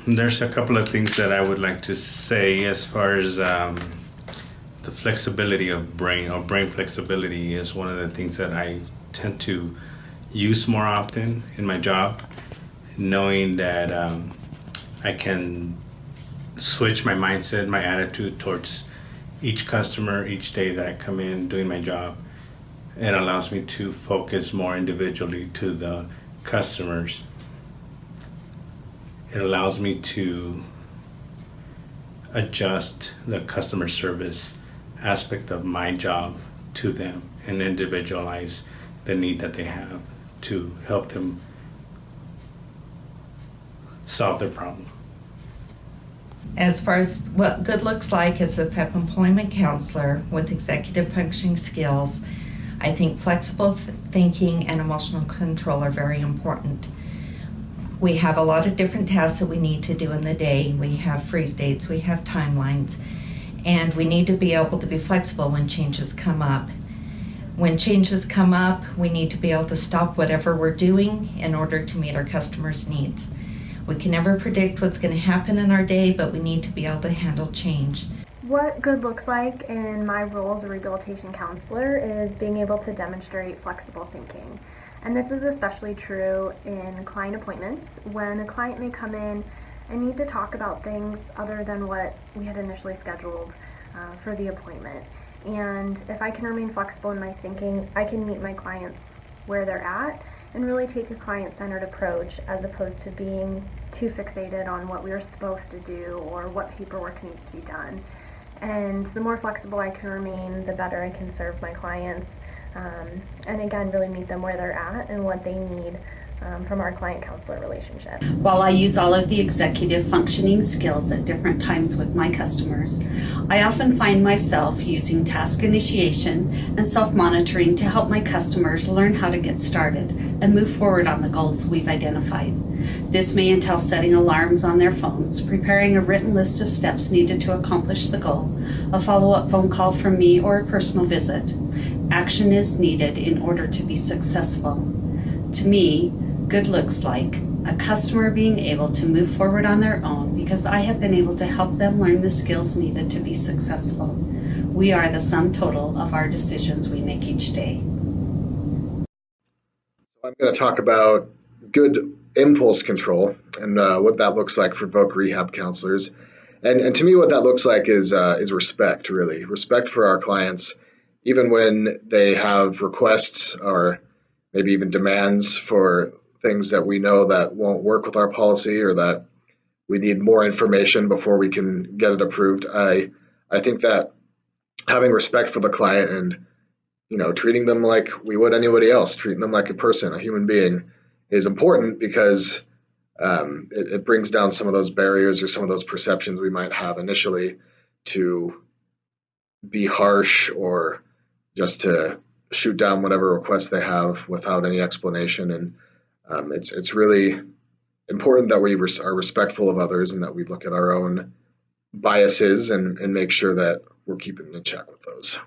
There's a couple of things that I would like to say as far as the flexibility of brain flexibility is one of the things that I tend to use more often in my job, knowing that I can switch my mindset, my attitude towards each customer each day that I come in doing my job. It allows me to focus more individually to the customers. It allows me to adjust the customer service aspect of my job to them and individualize the need that they have to help them solve their problem. As far as what good looks like as a FEP employment counselor with executive functioning skills, I think flexible thinking and emotional control are very important. We have a lot of different tasks that we need to do in the day. We have freeze dates, we have timelines, and we need to be able to be flexible when changes come up. When changes come up, we need to be able to stop whatever we're doing in order to meet our customers' needs. We can never predict what's going to happen in our day, but we need to be able to handle change. What good looks like in my role as a rehabilitation counselor is being able to demonstrate flexible thinking. And this is especially true in client appointments, when a client may come in and need to talk about things other than what we had initially scheduled for the appointment. And if I can remain flexible in my thinking, I can meet my clients where they're at and really take a client-centered approach, as opposed to being too fixated on what we are supposed to do or what paperwork needs to be done. And the more flexible I can remain, the better I can serve my clients, and again, really meet them where they're at and what they need from our client-counselor relationship. While I use all of the executive functioning skills at different times with my customers, I often find myself using task initiation and self-monitoring to help my customers learn how to get started and move forward on the goals we've identified. This may entail setting alarms on their phones, preparing a written list of steps needed to accomplish the goal, a follow-up phone call from me, or a personal visit. Action is needed in order to be successful. To me, good looks like a customer being able to move forward on their own because I have been able to help them learn the skills needed to be successful. We are the sum total of our decisions we make each day. I'm going to talk about good impulse control and what that looks like for voc rehab counselors. And to me, what that looks like is respect, really. Respect for our clients, even when they have requests or maybe even demands for things that we know that won't work with our policy, or that we need more information before we can get it approved. I think that having respect for the client and treating them like we would anybody else, treating them like a person, a human being, is important, because it brings down some of those barriers or some of those perceptions we might have initially to be harsh or just to shoot down whatever requests they have without any explanation. And it's really important that we are respectful of others and that we look at our own biases and make sure that we're keeping in check with those.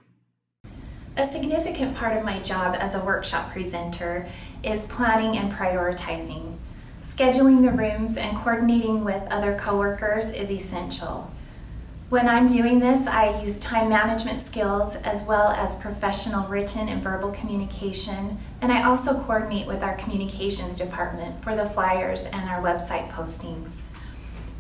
A significant part of my job as a workshop presenter is planning and prioritizing. Scheduling the rooms and coordinating with other coworkers is essential. When I'm doing this, I use time management skills as well as professional written and verbal communication, and I also coordinate with our communications department for the flyers and our website postings.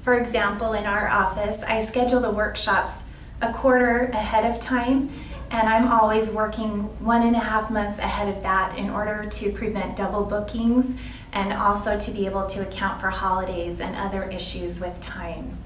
For example, in our office, I schedule the workshops a quarter ahead of time, and I'm always working 1.5 months ahead of that in order to prevent double bookings and also to be able to account for holidays and other issues with time.